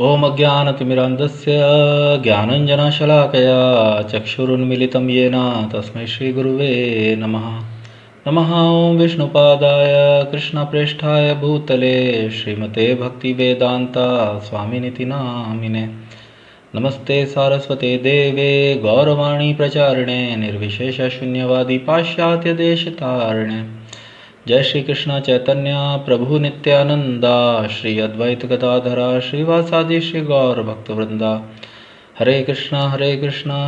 ॐ अज्ञानतिमिरान्धस्य ज्ञानञ्जनशलाकया चक्षुरुन्मिलितं येन तस्मै श्रीगुरुवे नमः। नमः ॐ विष्णुपादाय कृष्णप्रेष्ठाय भूतले श्रीमते भक्तिवेदान्ता स्वामिनिति नामिने। नमस्ते सारस्वते देवे गौरवाणी प्रचारिणे निर्विशेषशून्यवादी पाश्चात्यदेशतारिणे। जय श्री कृष्ण चैतन्य प्रभु नित्यानंदा श्री अद्वैत गदाधरा श्रीवासादि श्री गौर भक्तवृंदा। हरे कृष्णा कृष्णा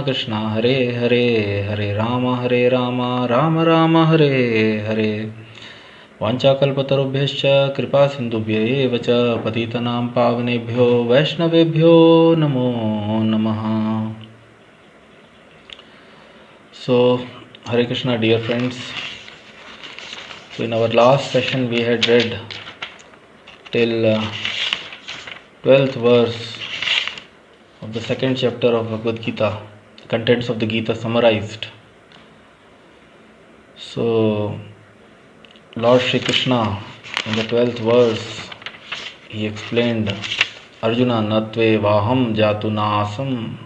कृष्णा हरे हरे, हरे राम राम राम हरे हरे। वाञ्छाकल्पतरुभ्यश्च कृपा सिन्धुभ्य एव च पतितनां पावनेभ्यो वैष्णवेभ्यो नमो नमः। So, Hare Krishna, dear friends. So in our last session we had read till 12th verse of the second chapter of Bhagavad Gita, the contents of the Gita summarized. So Lord Shri Krishna in the 12th verse he explained, Arjuna natve vaham jatu nasam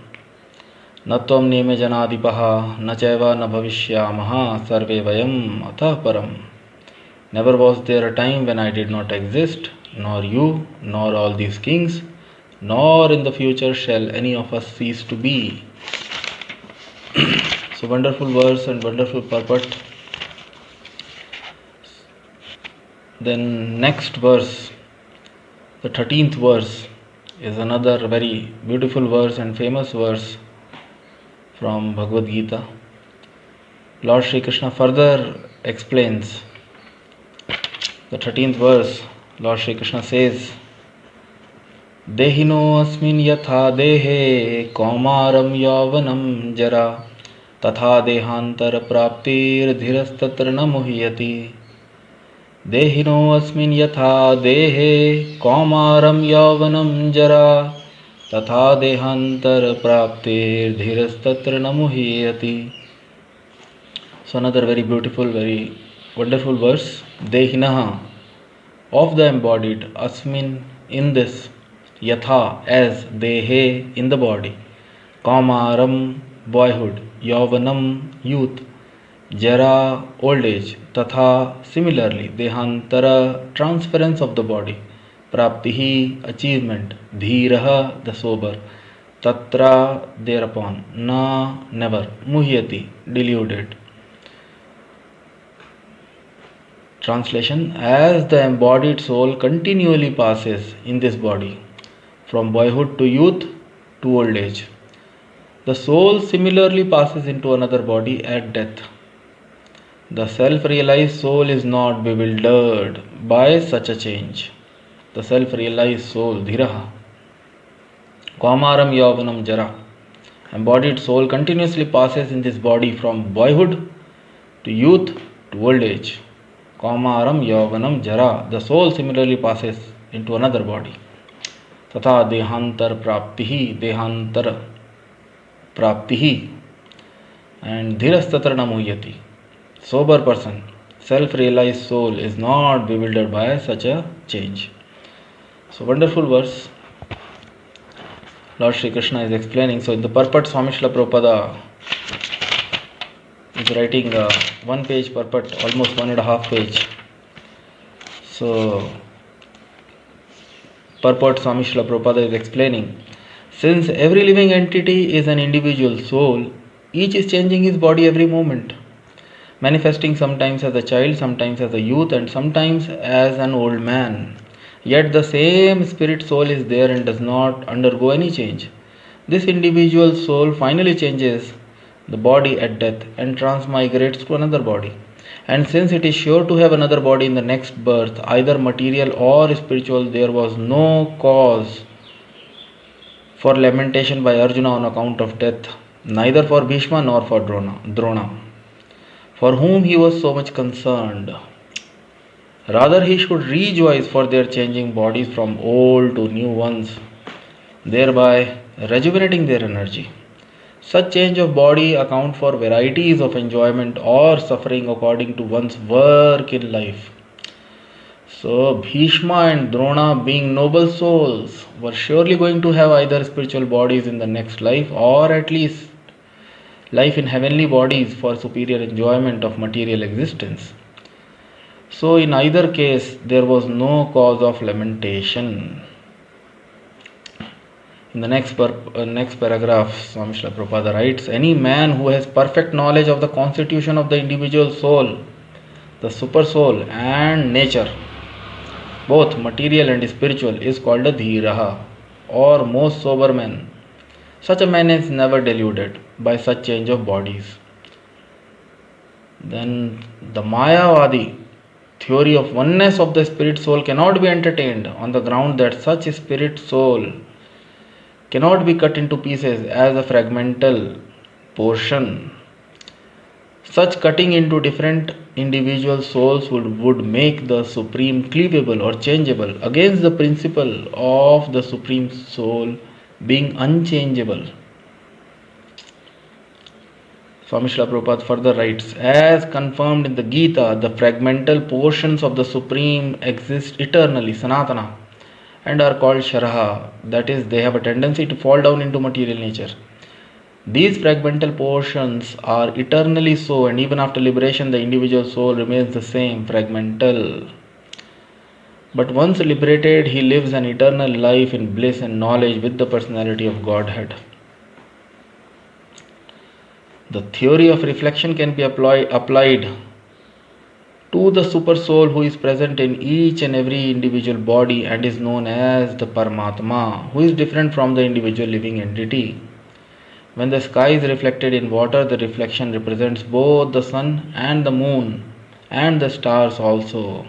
natvam neme janadipaha na chaiva na bhavishyamaha sarve vayam atah param. Never was there a time when I did not exist, nor you, nor all these kings, nor in the future shall any of us cease to be. So wonderful verse and wonderful purport. Then next verse, the 13th verse, is another very beautiful verse and famous verse from Bhagavad Gita. Lord Shri Krishna further explains. The 13th verse, Lord Shri Krishna says, Dehino asmin yatha dehe kaumaram yavanam jara tatha dehantar praptir dhirastatra na muhyati. Dehino asmin yatha dehe kaumaram yavanam jara tatha dehantar praptir dhirastatra na muhyati. So another very beautiful, very wonderful verse. Dehinaha, of the embodied, asmin, in this, yatha, as, dehe, in the body, kamaram, boyhood, yavanam, youth, jara, old age, tatha, similarly, dehantara, transference of the body, praptihi, achievement, dhiraha, the sober, tatra, thereupon, na, never, muhyati, deluded. Translation: as the embodied soul continually passes in this body, from boyhood to youth to old age, the soul similarly passes into another body at death. The self-realized soul is not bewildered by such a change. The self-realized soul, dhiraha, kamaram yavanam jara, embodied soul continuously passes in this body from boyhood to youth to old age. Kamaram yavanam jara, the soul similarly passes into another body. Tatha dehantar praptihi, and dhirastatra na muhyati. Sober person, self-realized soul is not bewildered by such a change. So wonderful verse. Lord Shri Krishna is explaining. So in the purport, Swami Srila Prabhupada is writing a one-page purport, almost 1.5 page. So, purport Swami Srila Prabhupada is explaining, since every living entity is an individual soul, each is changing his body every moment, manifesting sometimes as a child, sometimes as a youth, and sometimes as an old man. Yet the same spirit soul is there and does not undergo any change. This individual soul finally changes the body at death and transmigrates to another body. And since it is sure to have another body in the next birth, either material or spiritual, there was no cause for lamentation by Arjuna on account of death, neither for Bhishma nor for Drona, for whom he was so much concerned. Rather, he should rejoice for their changing bodies from old to new ones, thereby rejuvenating their energy. Such change of body account for varieties of enjoyment or suffering according to one's work in life. So Bhishma and Drona, being noble souls, were surely going to have either spiritual bodies in the next life or at least life in heavenly bodies for superior enjoyment of material existence. So in either case, there was no cause of lamentation. In the next paragraph, Swami Srila Prabhupada writes, any man who has perfect knowledge of the constitution of the individual soul, the super soul and nature, both material and spiritual, is called a dhiraha, or most sober man. Such a man is never deluded by such change of bodies. Then the Mayavadi theory of oneness of the spirit soul cannot be entertained on the ground that such spirit soul cannot be cut into pieces as a fragmental portion. Such cutting into different individual souls would make the supreme cleavable or changeable against the principle of the supreme soul being unchangeable. Swami Srila Prabhupada further writes, as confirmed in the Gita, the fragmental portions of the Supreme exist eternally, Sanatana, and are called Sharaha, that is, they have a tendency to fall down into material nature. These fragmental portions are eternally so, and even after liberation, the individual soul remains the same, fragmental. But once liberated, he lives an eternal life in bliss and knowledge with the personality of Godhead. The theory of reflection can be applied to the super soul who is present in each and every individual body and is known as the Paramatma, who is different from the individual living entity. When the sky is reflected in water, the reflection represents both the sun and the moon and the stars also.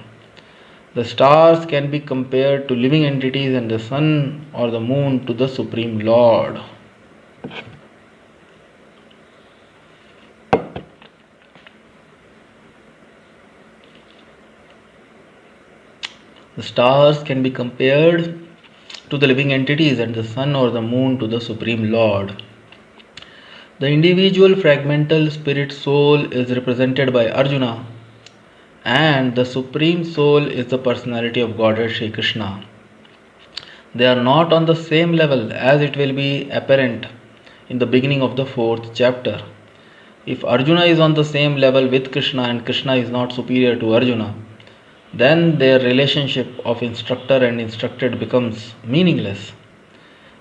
The stars can be compared to living entities and the sun or the moon to the Supreme Lord. The stars can be compared to the living entities and the sun or the moon to the Supreme Lord. The individual fragmental spirit soul is represented by Arjuna, and the Supreme Soul is the personality of Godhead Sri Krishna. They are not on the same level as it will be apparent in the beginning of the 4th chapter. If Arjuna is on the same level with Krishna and Krishna is not superior to Arjuna, then their relationship of instructor and instructed becomes meaningless.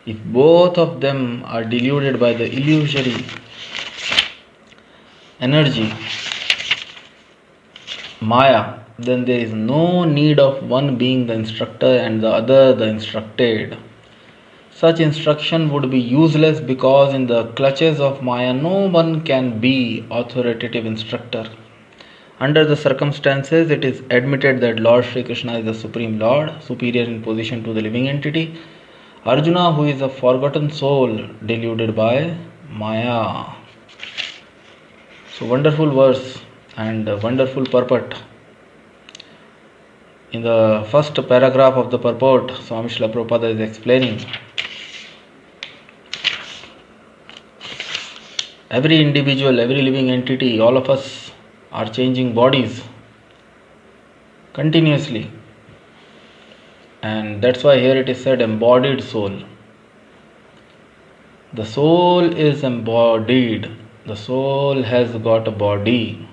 If both of them are deluded by the illusory energy, Maya, then there is no need of one being the instructor and the other the instructed. Such instruction would be useless because in the clutches of Maya no one can be authoritative instructor. Under the circumstances, it is admitted that Lord Sri Krishna is the Supreme Lord, superior in position to the living entity. Arjuna, who is a forgotten soul, deluded by Maya. So, wonderful verse and wonderful purport. In the first paragraph of the purport, Swami Srila Prabhupada is explaining every individual, every living entity, all of us are changing bodies continuously. And that's why here it is said embodied soul. The soul is embodied. The soul has got a body.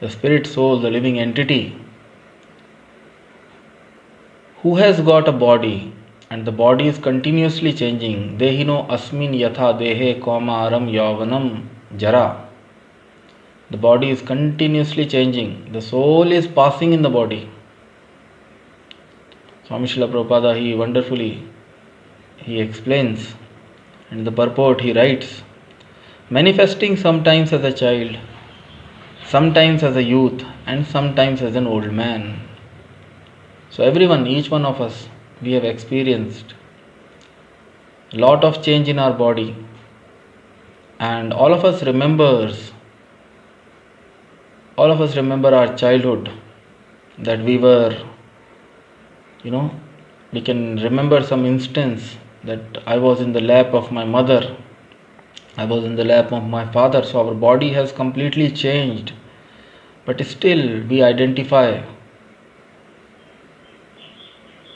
The spirit soul, the living entity, who has got a body, and the body is continuously changing. Dehino asmin yatha dehe aram yavanam jara. The body is continuously changing. The soul is passing in the body. Swami Srila Prabhupada, he wonderfully explains. In the purport he writes, manifesting sometimes as a child, sometimes as a youth, and sometimes as an old man. So everyone, each one of us, we have experienced a lot of change in our body. And all of us remember our childhood, that we were, we can remember some instance that I was in the lap of my mother, I was in the lap of my father, so our body has completely changed. But still we identify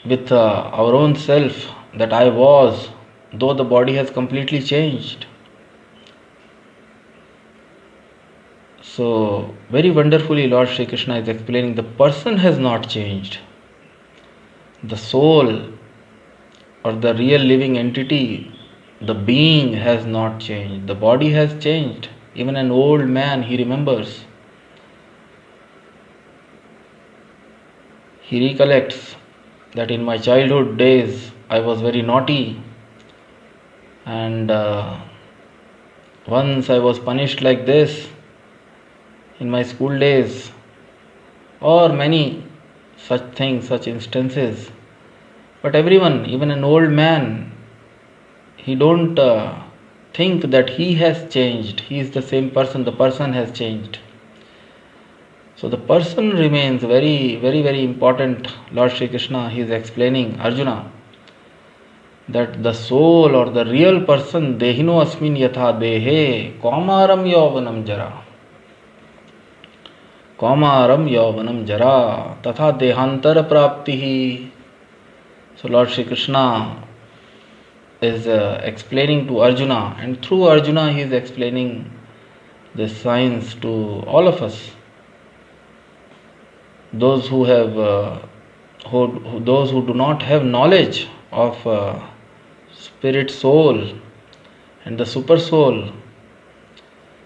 with our own self that I was, though the body has completely changed. So, very wonderfully, Lord Shri Krishna is explaining the person has not changed. The soul or the real living entity, the being has not changed. The body has changed. Even an old man, he remembers. He recollects that in my childhood days I was very naughty, and once I was punished like this in my school days, or many such things, such instances. But everyone, even an old man, he don't think that he has changed. He is the same person. The person has changed. So the person remains very, very, very important. Lord Shri Krishna, he is explaining Arjuna that the soul or the real person, dehino asmin yatha dehe kaumaram yauvanam jara. Kaumaram yauvanam jara tatha dehantara praptihi. So Lord Shri Krishna is explaining to Arjuna, and through Arjuna he is explaining this science to all of us. Those who have, those who do not have knowledge of spirit soul and the super soul.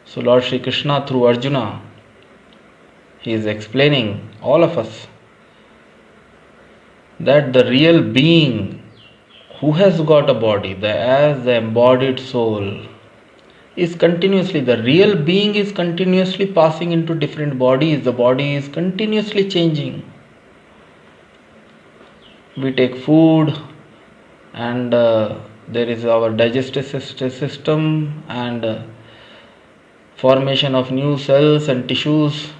So Lord Shri Krishna through Arjuna, he is explaining all of us that the real being who has got a body, as the embodied soul, is continuously, the real being is continuously passing into different bodies. The body is continuously changing. We take food, and there is our digestive system, and formation of new cells and tissues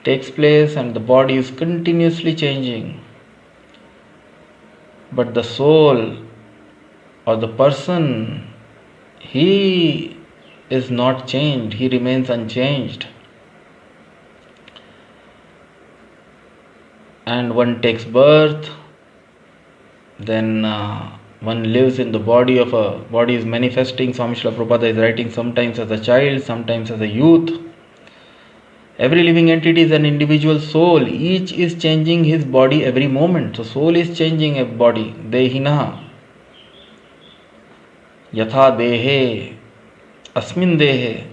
takes place, and the body is continuously changing. But the soul or the person, he is not changed, he remains unchanged. And one takes birth, then one lives in the body of a body is manifesting. Swami Srila Prabhupada is writing, sometimes as a child, sometimes as a youth. Every living entity is an individual soul. Each is changing his body every moment. So soul is changing a body. Dehina yatha dehe asmin dehe.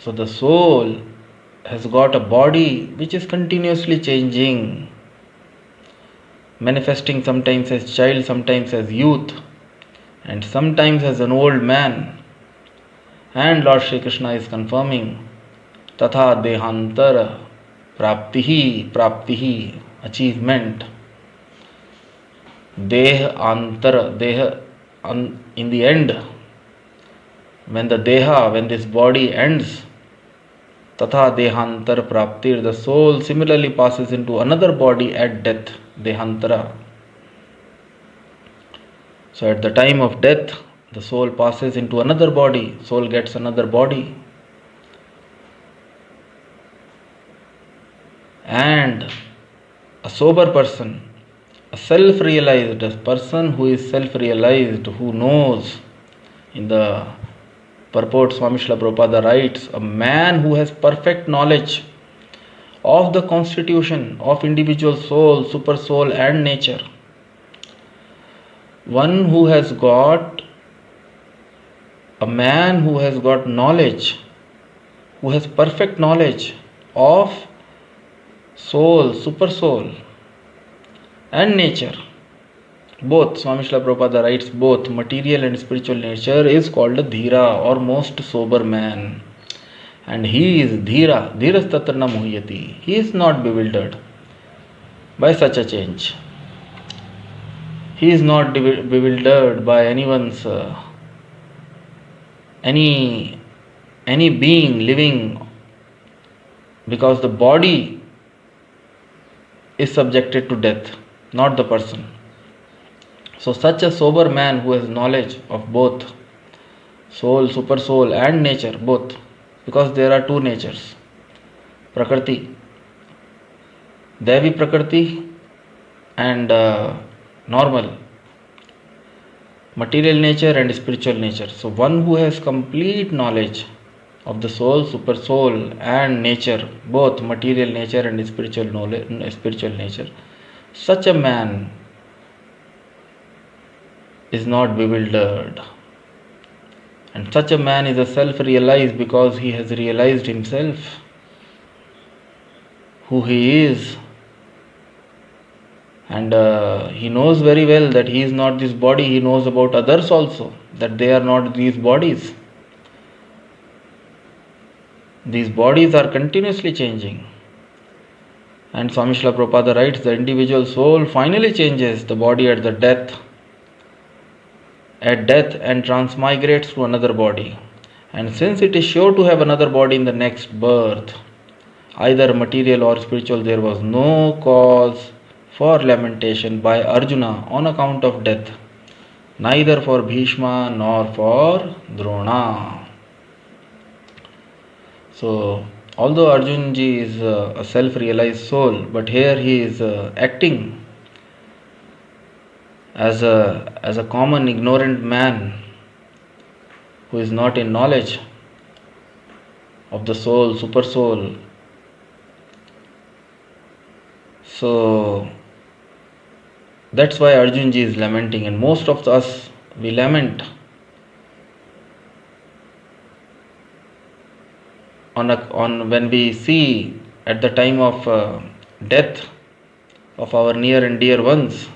So the soul has got a body which is continuously changing, manifesting sometimes as child, sometimes as youth, and sometimes as an old man. And Lord Shri Krishna is confirming, tatha dehantar praptihi, achievement. Deh antar, in the end, when the deha, when this body ends, tatha dehantar praptir, the soul similarly passes into another body at death, dehantara. So at the time of death, the soul passes into another body, soul gets another body. And a sober person, a self-realized, a person who is self-realized, who knows, in the purport Swami Srila Prabhupada writes, a man who has perfect knowledge of the constitution of individual soul, super soul and nature. One who has got, a man who has got knowledge, who has perfect knowledge of soul, super soul and nature. Both, Swami Srila Prabhupada writes, both material and spiritual nature is called a dhira or most sober man. And he is dhira, dhiras tatra na muhyati. He is not bewildered by such a change. He is not bewildered by anyone's, any being living, because the body is subjected to death, not the person. So such a sober man who has knowledge of both soul, super soul and nature, both, because there are two natures, Prakriti. Devi Prakriti and normal, material nature and spiritual nature. So, one who has complete knowledge of the soul, super soul, and nature, both material nature and spiritual knowledge, spiritual nature, such a man is not bewildered. And such a man is a self realized because he has realized himself, who he is, and he knows very well that he is not this body. He knows about others also, that they are not these bodies. These bodies are continuously changing. And Swami Srila Prabhupada writes, the individual soul finally changes the body at death and transmigrates to another body. And since it is sure to have another body in the next birth, either material or spiritual, there was no cause for lamentation by Arjuna on account of death, neither for Bhishma nor for Drona. So, although Arjun ji is a self realized soul, but here he is acting as a common ignorant man who is not in knowledge of the soul, super soul. So, that's why Arjun ji is lamenting, and most of us we lament on when we see at the time of death of our near and dear ones.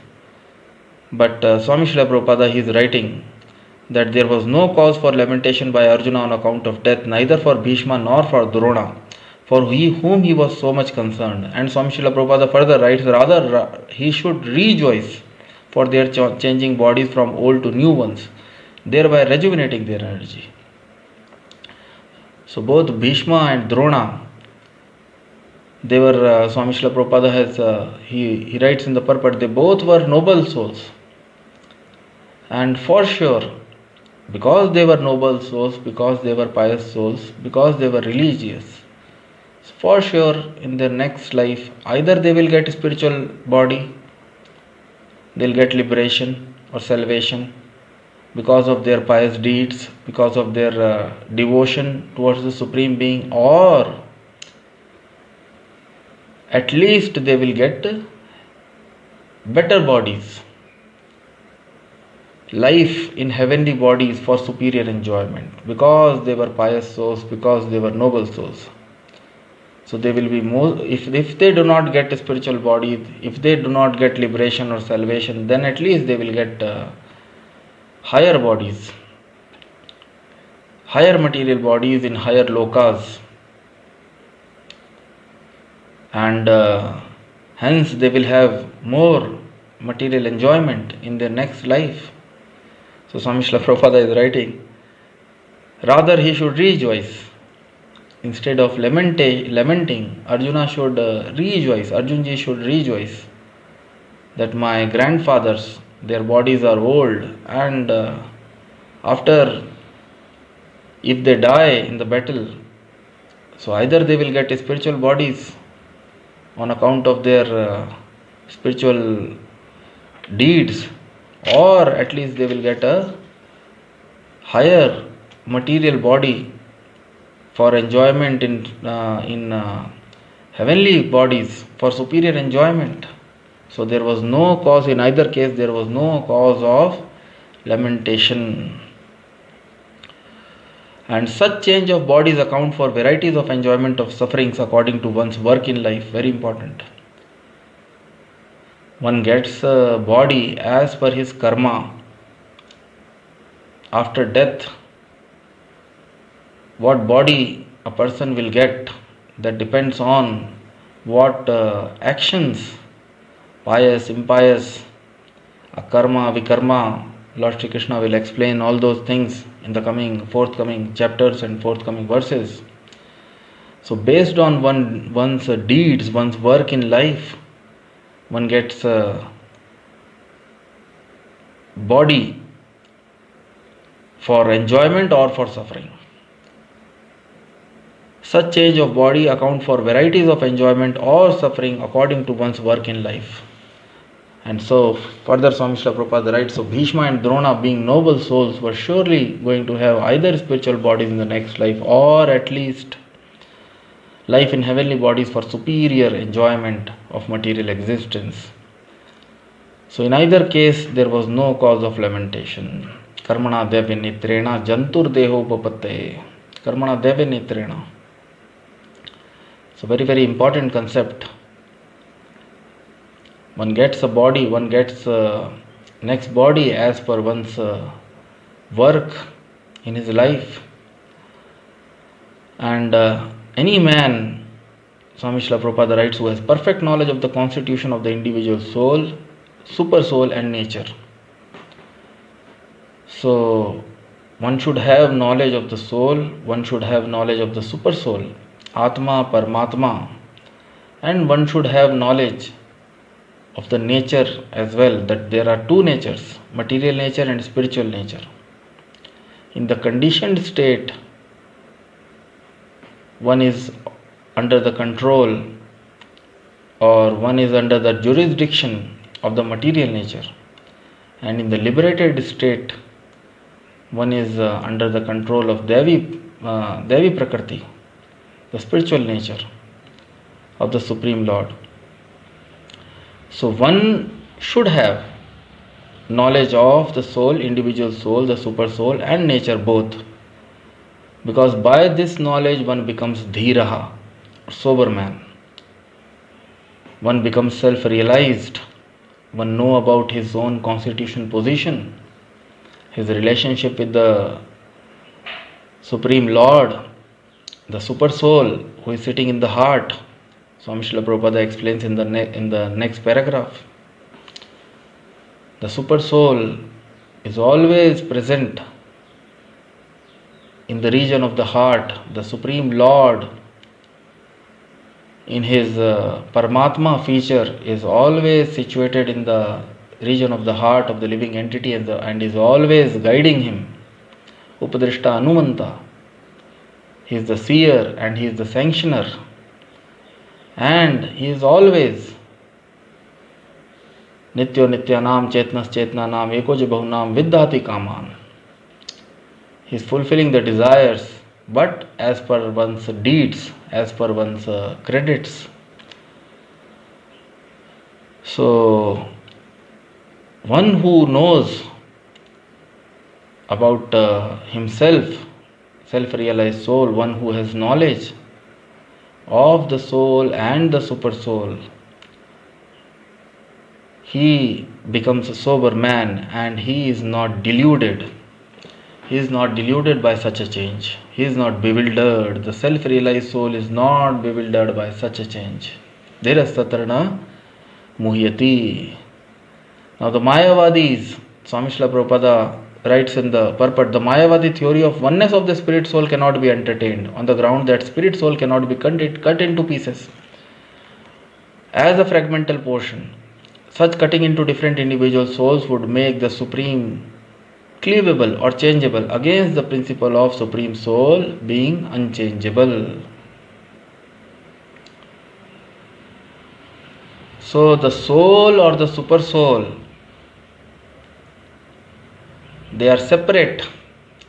But Swami Srila Prabhupada, he is writing that there was no cause for lamentation by Arjuna on account of death, neither for Bhishma nor for Drona, for whom he was so much concerned. And Swami Srila Prabhupada further writes, rather he should rejoice for their changing bodies from old to new ones, thereby rejuvenating their energy. So both Bhishma and Drona, they were, Swami Srila Prabhupada has, he writes in the purport, they both were noble souls. And for sure, because they were noble souls, because they were pious souls, because they were religious, for sure in their next life, either they will get a spiritual body, they'll get liberation or salvation because of their pious deeds, because of their devotion towards the Supreme Being, or at least they will get better bodies, life in heavenly bodies for superior enjoyment, because they were pious souls, because they were noble souls. So they will be more, if they do not get a spiritual body, if they do not get liberation or salvation, then at least they will get higher bodies, higher material bodies in higher lokas, and hence they will have more material enjoyment in their next life. So Swami Srila Prabhupada is writing, rather he should rejoice. Instead of lamenting, Arjuna should rejoice. Arjunji should rejoice that my grandfathers, their bodies are old, and after, if they die in the battle, so either they will get spiritual bodies on account of their spiritual deeds, or at least they will get a higher material body for enjoyment in heavenly bodies, for superior enjoyment. So there was no cause, in either case there was no cause of lamentation. And such change of bodies account for varieties of enjoyment of sufferings according to one's work in life. Very important. One gets a body as per his karma. After death, what body a person will get, that depends on what actions, pious, impious, akarma, vikarma. Lord Sri Krishna will explain all those things in the forthcoming chapters and forthcoming verses. So based on one's deeds, one's work in life, one gets a body for enjoyment or for suffering. Such change of body account for varieties of enjoyment or suffering according to one's work in life. And so further Swami Srila Prabhupada writes, so Bhishma and Drona, being noble souls, were surely going to have either spiritual bodies in the next life or at least life in heavenly bodies for superior enjoyment of material existence. So in either case there was no cause of lamentation. Karmana devya nitrena jantur deho upapatte. Karmana devya nitrena. So very important concept. One gets a body, one gets next body as per one's work in his life. And any man, Swami Srila Prabhupada writes, who has perfect knowledge of the constitution of the individual soul, super soul and nature. So one should have knowledge of the soul, one should have knowledge of the super soul, Atma, Paramatma, and one should have knowledge of the nature as well, that there are two natures, material nature and spiritual nature. In the conditioned state, one is under the control or one is under the jurisdiction of the material nature, and in the liberated state, one is under the control of Devi Prakriti, the spiritual nature of the Supreme Lord. So one should have knowledge of the soul, individual soul, the super soul and nature both, because by this knowledge one becomes dhiraha, sober man. One becomes self-realized. One know about his own constitutional position, his relationship with the Supreme Lord, the super soul who is sitting in the heart. Swami Srila Prabhupada explains in the next paragraph. The super soul is always present in the region of the heart. The Supreme Lord in his Paramatma feature is always situated in the region of the heart of the living entity and is always guiding him. Upadrishta Anumanta. He is the seer and he is the sanctioner. And he is always Nityo Nityanam Chetnas Chetnanam Ekoj Bahunam Viddhati Kaman. He is fulfilling the desires, but as per one's deeds, as per one's credits. So, one who knows about himself, self-realized soul, one who has knowledge of the soul and the super soul, he becomes a sober man and he is not deluded. He is not deluded by such a change. He is not bewildered. The self-realized soul is not bewildered by such a change. Dhirasatarna muhyati. Now the Mayavadis, Swami Srila Prabhupada writes in the purport, the Mayavadi theory of oneness of the spirit soul cannot be entertained on the ground that spirit soul cannot be cut into pieces as a fragmental portion. Such cutting into different individual souls would make the supreme cleavable or changeable against the principle of supreme soul being unchangeable. So the soul or the super soul, they are separate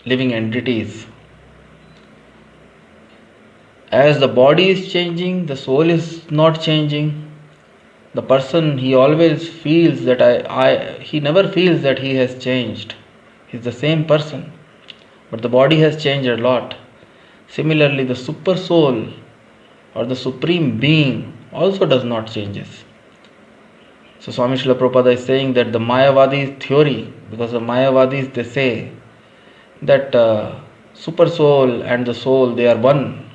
living entities. As the body is changing, the soul is not changing. The person, he always feels that he never feels that he has changed. He is the same person, but the body has changed a lot. Similarly, the super soul or the supreme being also does not changes. So Swami Srila Prabhupada is saying that the Mayavadi theory, because the Mayavadis, they say that super soul and the soul, they are one,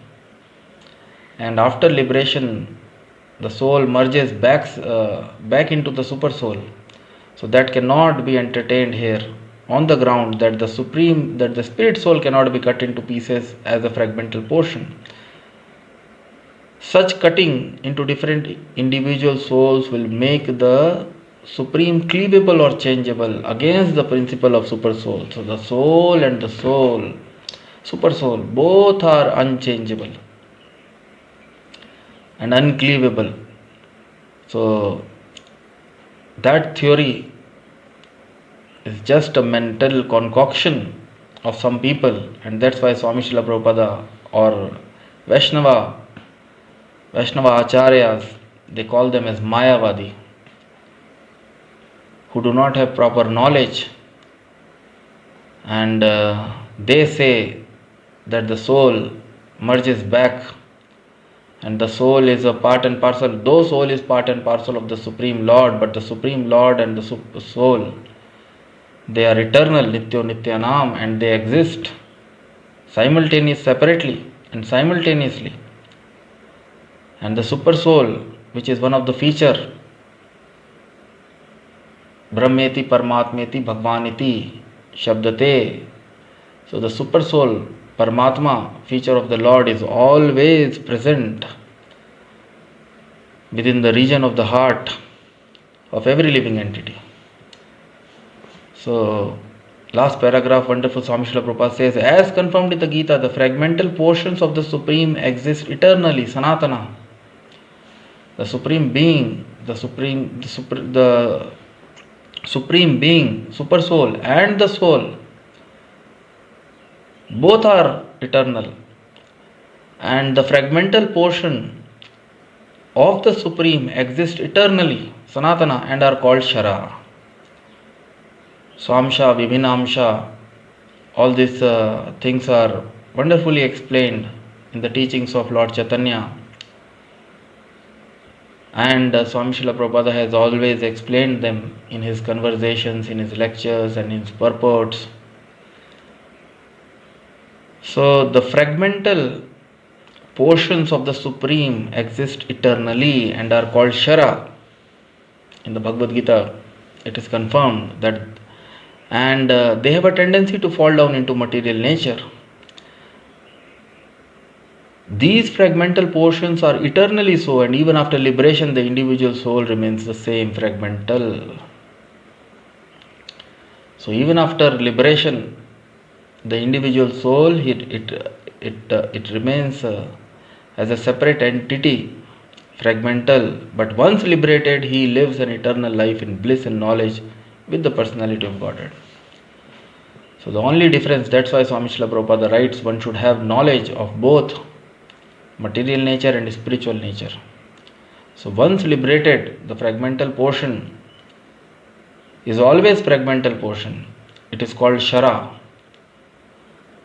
and after liberation the soul merges back into the super soul. So that cannot be entertained here on the ground that the spirit soul cannot be cut into pieces as a fragmental portion. Such cutting into different individual souls will make the supreme cleavable or changeable against the principle of super soul. So the soul and the soul, super soul, both are unchangeable. and uncleavable. So that theory is just a mental concoction of some people, and that's why Swami Srila Prabhupada or Vaishnava Acharyas, they call them as Mayavadi, who do not have proper knowledge, and they say that the soul merges back and the soul is a part and parcel, though soul is part and parcel of the Supreme Lord, but the Supreme Lord and the soul, they are eternal, Nityo Nityanam, and they exist separately and simultaneously. And the super soul, which is one of the feature, Brahmeti Paramatmeti Bhagvaniti Shabdate. So the super soul, Paramatma, feature of the Lord, is always present within the region of the heart of every living entity. So, last paragraph, wonderful Swami Srila Prabhupada says, as confirmed in the Gita, the fragmental portions of the Supreme exist eternally, Sanatana. The Supreme Being, the Supreme Being, Super Soul, and the Soul, both are eternal. And the fragmental portion of the Supreme exist eternally, Sanatana, and are called Shara. Swamsha, Vibhinamsha, all these things are wonderfully explained in the teachings of Lord Chaitanya. And Swami Srila Prabhupada has always explained them in his conversations, in his lectures, and in his purports. So the fragmental portions of the Supreme exist eternally and are called Shara. In the Bhagavad Gita, it is confirmed that, and they have a tendency to fall down into material nature. These fragmental portions are eternally so, and even after liberation, the individual soul remains the same, fragmental. So even after liberation, the individual soul, it remains as a separate entity, fragmental. But once liberated, he lives an eternal life in bliss and knowledge with the personality of Godhead. So the only difference, that's why Swami Srila Prabhupada writes, one should have knowledge of both material nature and spiritual nature. So once liberated, the fragmental portion is always fragmental portion. It is called Shara.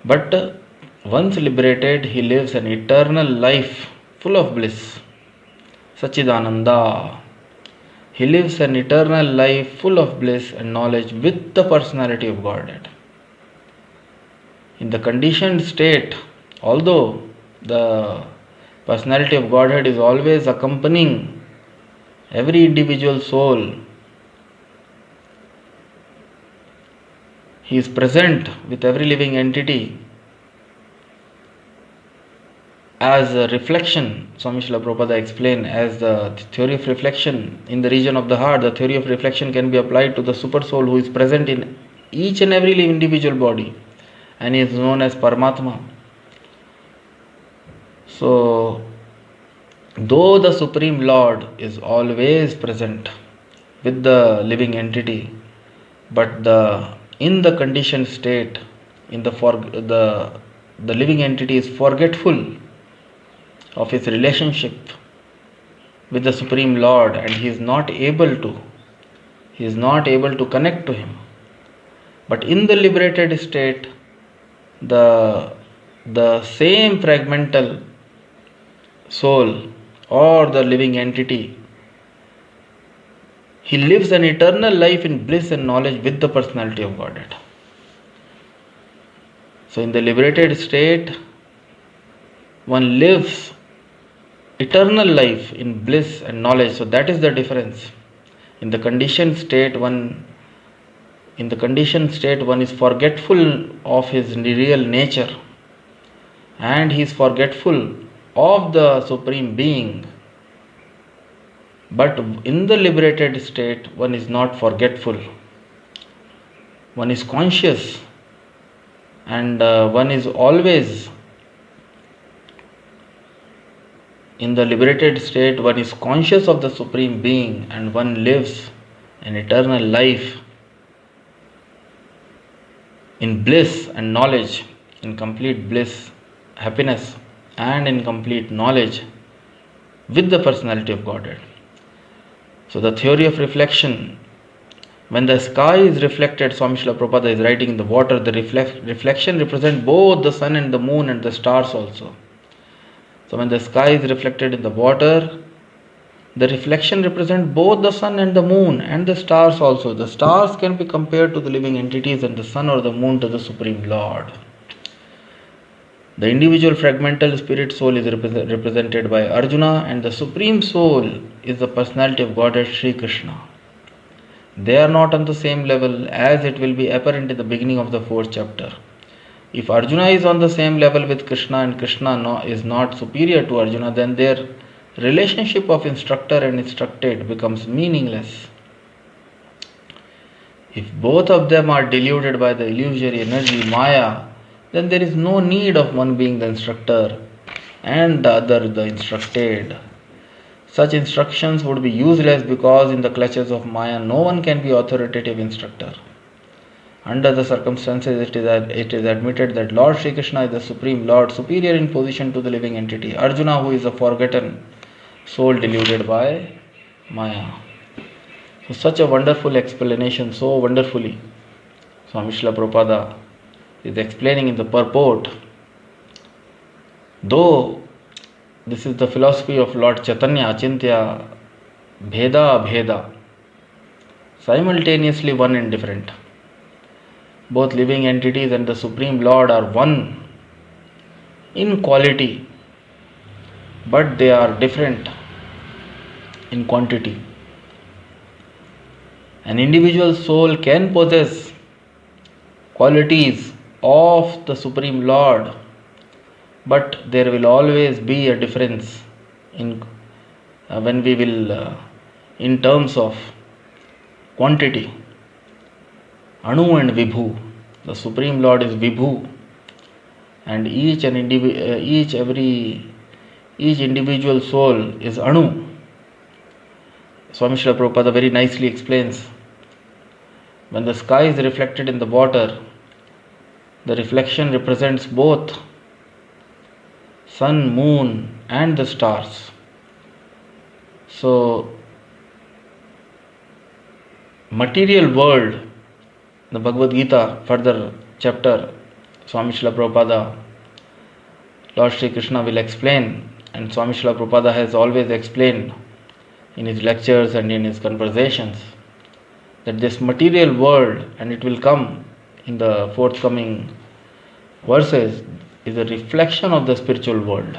But once liberated, he lives an eternal life full of bliss. Sachidananda. He lives an eternal life full of bliss and knowledge with the personality of Godhead. In the conditioned state, although the personality of Godhead is always accompanying every individual soul, he is present with every living entity as a reflection. Swami Srila Prabhupada explained as the theory of reflection in the region of the heart. The theory of reflection can be applied to the super soul who is present in each and every individual body and is known as Paramatma. So, though the Supreme Lord is always present with the living entity, but in the conditioned state, the living entity is forgetful of his relationship with the Supreme Lord, and he is not able to connect to him. But in the liberated state, the same fragmental soul or the living entity, he lives an eternal life in bliss and knowledge with the personality of Godhead. So in the liberated state, one lives eternal life in bliss and knowledge. So that is the difference. In the conditioned state, one is forgetful of his real nature, and he is forgetful of the Supreme Being. But in the liberated state, one is not forgetful. One is conscious, and one is always In the liberated state, one is conscious of the Supreme Being and one lives an eternal life in bliss and knowledge, in complete bliss, happiness, and in complete knowledge with the personality of Godhead. So, the theory of reflection, when the sky is reflected, Swami Srila Prabhupada is writing in the water, the reflection represents both the sun and the moon and the stars also. So, when the sky is reflected in the water, the reflection represents both the sun and the moon and the stars also. The stars can be compared to the living entities and the sun or the moon to the Supreme Lord. The individual fragmental spirit soul is represented by Arjuna, and the Supreme Soul is the personality of Godhead Sri Krishna. They are not on the same level as it will be apparent in the beginning of the 4th chapter. If Arjuna is on the same level with Krishna and Krishna is not superior to Arjuna, then their relationship of instructor and instructed becomes meaningless. If both of them are deluded by the illusory energy Maya, then there is no need of one being the instructor and the other the instructed. Such instructions would be useless because in the clutches of Maya no one can be authoritative instructor. Under the circumstances, it is admitted that Lord Sri Krishna is the Supreme Lord, superior in position to the living entity. Arjuna, who is a forgotten soul deluded by Maya. So such a wonderful explanation, so wonderfully, Swami Srila Prabhupada is explaining in the purport. Though this is the philosophy of Lord Chaitanya, Achintya, Bheda, Abheda, simultaneously one and different. Both living entities and the Supreme Lord are one in quality, but they are different in quantity. An individual soul can possess qualities of the Supreme Lord, but there will always be a difference in when we will in terms of quantity. Anu and Vibhu. The Supreme Lord is Vibhu, and each individual soul is Anu. Swami Srila Prabhupada very nicely explains, when the sky is reflected in the water, the reflection represents both sun, moon and the stars. So, material world, the Bhagavad Gita, further chapter, Swami Srila Prabhupada, Lord Sri Krishna will explain, and Swami Srila Prabhupada has always explained in his lectures and in his conversations, that this material world, and it will come in the forthcoming verses, is a reflection of the spiritual world.